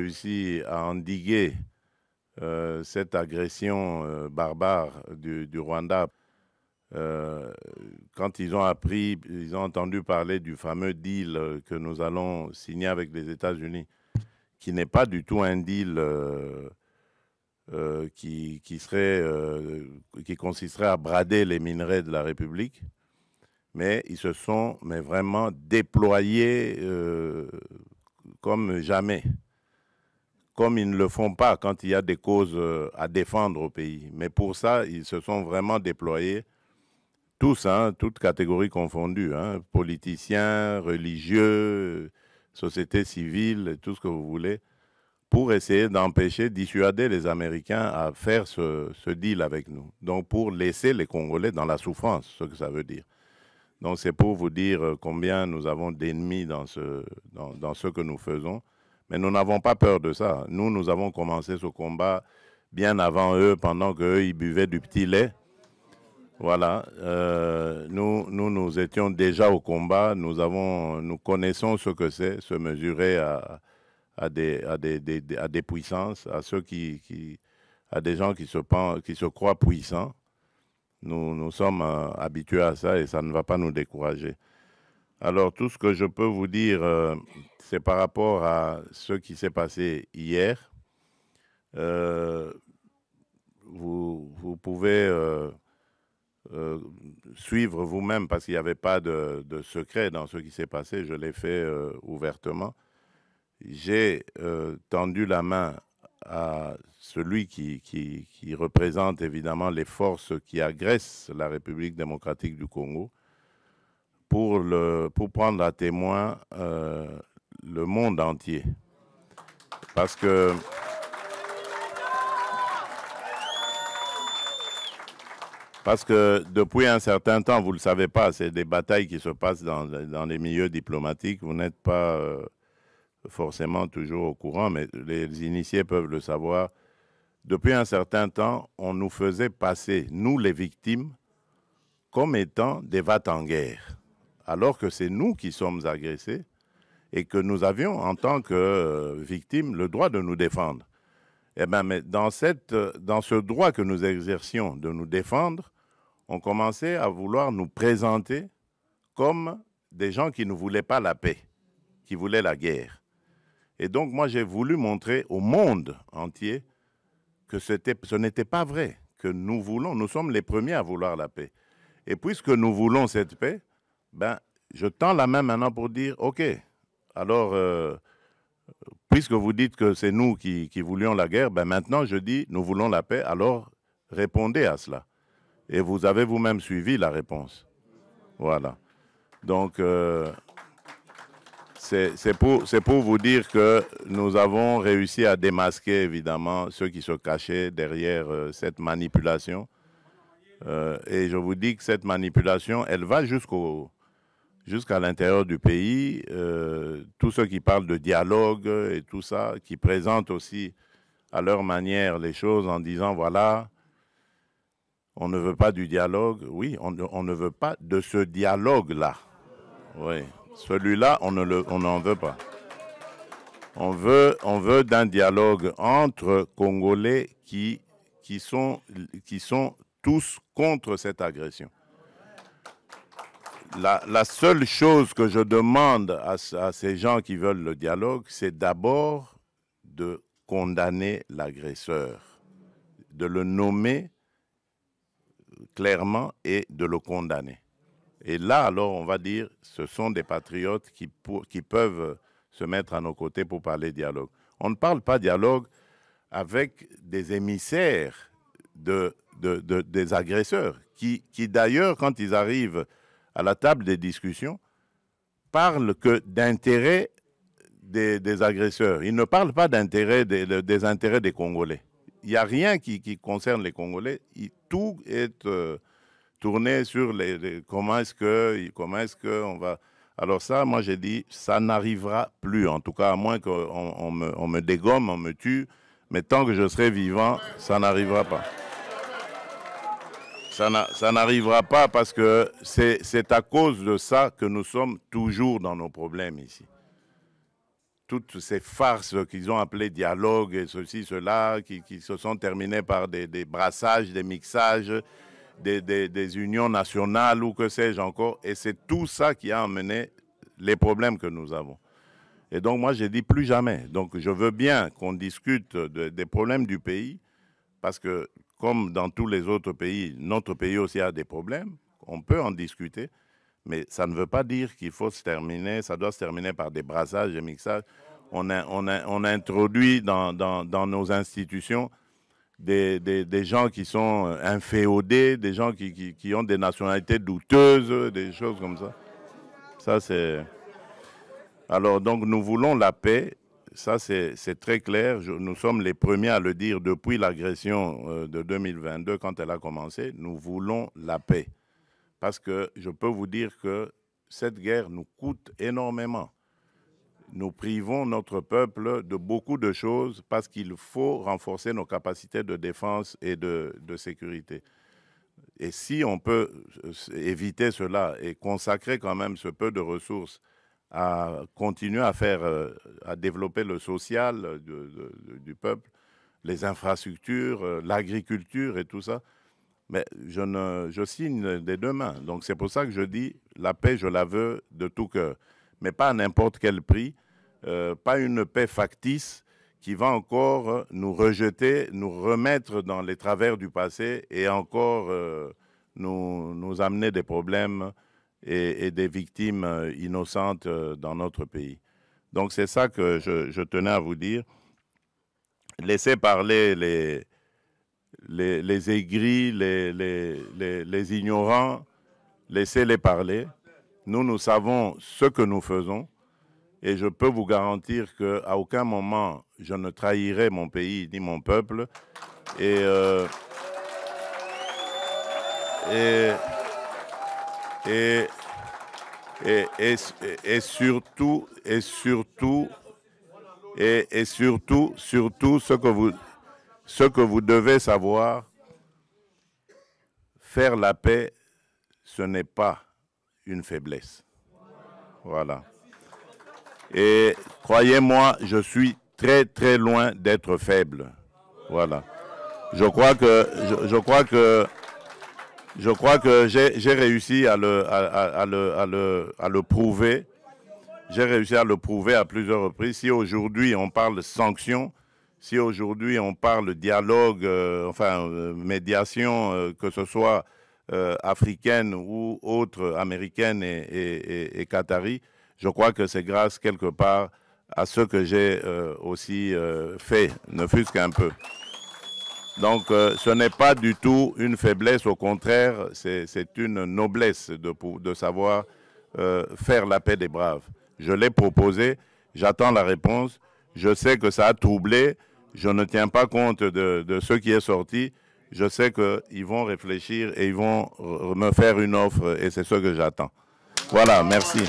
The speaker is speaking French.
réussi à endiguer cette agression barbare du Rwanda, quand ils ont appris, ils ont entendu parler du fameux deal que nous allons signer avec les États-Unis, qui n'est pas du tout un deal qui consisterait à brader les minerais de la République, mais ils se sont vraiment déployés comme jamais, comme ils ne le font pas quand il y a des causes à défendre au pays. Mais pour ça, ils se sont vraiment déployés, tous, hein, toutes catégories confondues, hein, politiciens, religieux, société civile, tout ce que vous voulez, pour essayer d'empêcher, dissuader les Américains à faire ce deal avec nous. Donc pour laisser les Congolais dans la souffrance, ce que ça veut dire. Donc c'est pour vous dire combien nous avons d'ennemis dans ce que nous faisons. Mais nous n'avons pas peur de ça. Nous avons commencé ce combat bien avant eux, pendant qu'eux, ils buvaient du petit lait. Voilà. Nous étions déjà au combat. Nous connaissons ce que c'est, se mesurer à des puissances, à des gens qui se croient puissants. Nous sommes habitués à ça et ça ne va pas nous décourager. Alors, tout ce que je peux vous dire, c'est par rapport à ce qui s'est passé hier. Vous pouvez suivre vous-même parce qu'il n'y avait pas de secret dans ce qui s'est passé. Je l'ai fait ouvertement. J'ai tendu la main à celui qui représente évidemment les forces qui agressent la République démocratique du Congo pour prendre à témoin le monde entier. Parce que depuis un certain temps, vous ne le savez pas, c'est des batailles qui se passent dans les milieux diplomatiques. Vous n'êtes pas forcément toujours au courant, mais les initiés peuvent le savoir. Depuis un certain temps, on nous faisait passer, nous les victimes, comme étant des va-t-en-guerre, alors que c'est nous qui sommes agressés et que nous avions, en tant que victimes, le droit de nous défendre. Eh bien, mais dans ce droit que nous exercions de nous défendre, on commençait à vouloir nous présenter comme des gens qui ne voulaient pas la paix, qui voulaient la guerre. Et donc, moi, j'ai voulu montrer au monde entier que ce n'était pas vrai, que nous sommes les premiers à vouloir la paix. Et puisque nous voulons cette paix, ben, je tends la main maintenant pour dire, OK, alors, puisque vous dites que c'est nous qui voulions la guerre, ben maintenant, je dis, nous voulons la paix, alors répondez à cela. Et vous avez vous-même suivi la réponse. Voilà. Donc, c'est pour vous dire que nous avons réussi à démasquer, évidemment, ceux qui se cachaient derrière cette manipulation. Et je vous dis que cette manipulation, elle va jusqu'à l'intérieur du pays. Tous ceux qui parlent de dialogue et tout ça, qui présentent aussi à leur manière les choses en disant, voilà, on ne veut pas du dialogue. Oui, on ne veut pas de ce dialogue-là. Oui. Celui-là, on n'en veut pas. On veut d'un dialogue entre Congolais qui sont tous contre cette agression. La seule chose que je demande à ces gens qui veulent le dialogue, c'est d'abord de condamner l'agresseur, de le nommer clairement et de le condamner. Et là, alors, on va dire, ce sont des patriotes qui peuvent se mettre à nos côtés pour parler dialogue. On ne parle pas dialogue avec des émissaires des agresseurs, qui d'ailleurs, quand ils arrivent à la table des discussions, parlent que d'intérêts des agresseurs. Ils ne parlent pas d'intérêts des intérêts des Congolais. Il n'y a rien qui concerne les Congolais. Tout est tourné sur comment est-ce que on va. Alors ça, moi j'ai dit, ça n'arrivera plus, en tout cas à moins qu'on me dégomme, on me tue, mais tant que je serai vivant, ça n'arrivera pas. Ça n'arrivera pas parce que c'est à cause de ça que nous sommes toujours dans nos problèmes ici. toutes ces farces qu'ils ont appelées dialogue et ceci, cela, qui se sont terminées par des brassages, des mixages, des unions nationales ou que sais-je encore. Et c'est tout ça qui a amené les problèmes que nous avons. Et donc moi, j'ai dit plus jamais. Donc je veux bien qu'on discute des problèmes du pays, parce que comme dans tous les autres pays, notre pays aussi a des problèmes. On peut en discuter, mais ça ne veut pas dire qu'il faut se terminer, ça doit se terminer par des brassages, des mixages. On a introduit dans nos institutions des gens qui sont inféodés, des gens qui ont des nationalités douteuses, des choses comme ça. Ça, c'est... Alors, donc, nous voulons la paix. Ça, c'est très clair. Nous sommes les premiers à le dire depuis l'agression de 2022, quand elle a commencé. Nous voulons la paix. Parce que je peux vous dire que cette guerre nous coûte énormément. Nous privons notre peuple de beaucoup de choses parce qu'il faut renforcer nos capacités de défense et de sécurité. Et si on peut éviter cela et consacrer quand même ce peu de ressources à continuer à développer le social du peuple, les infrastructures, l'agriculture et tout ça, mais je signe des deux mains. Donc c'est pour ça que je dis, la paix, je la veux de tout cœur, mais pas à n'importe quel prix, pas une paix factice qui va encore nous rejeter, nous remettre dans les travers du passé et encore nous amener des problèmes et des victimes innocentes dans notre pays. Donc c'est ça que je tenais à vous dire. Laissez parler les aigris, les ignorants, laissez-les parler. Nous savons ce que nous faisons et je peux vous garantir qu'à aucun moment je ne trahirai mon pays ni mon peuple. Et surtout, ce que vous devez savoir, faire la paix, ce n'est pas une faiblesse. Voilà. Et croyez-moi, je suis très très loin d'être faible. Voilà. Je crois que j'ai réussi à le prouver. J'ai réussi à le prouver à plusieurs reprises. Si aujourd'hui on parle sanctions, si aujourd'hui on parle dialogue, médiation, que ce soit africaine ou autre, américaine et qatari, je crois que c'est grâce quelque part à ce que j'ai aussi fait, ne fût-ce qu'un peu. Donc ce n'est pas du tout une faiblesse, au contraire, c'est une noblesse de savoir faire la paix des braves. Je l'ai proposé, j'attends la réponse, je sais que ça a troublé, je ne tiens pas compte de ce qui est sorti, je sais qu'ils vont réfléchir et ils vont me faire une offre et c'est ce que j'attends. Voilà, merci.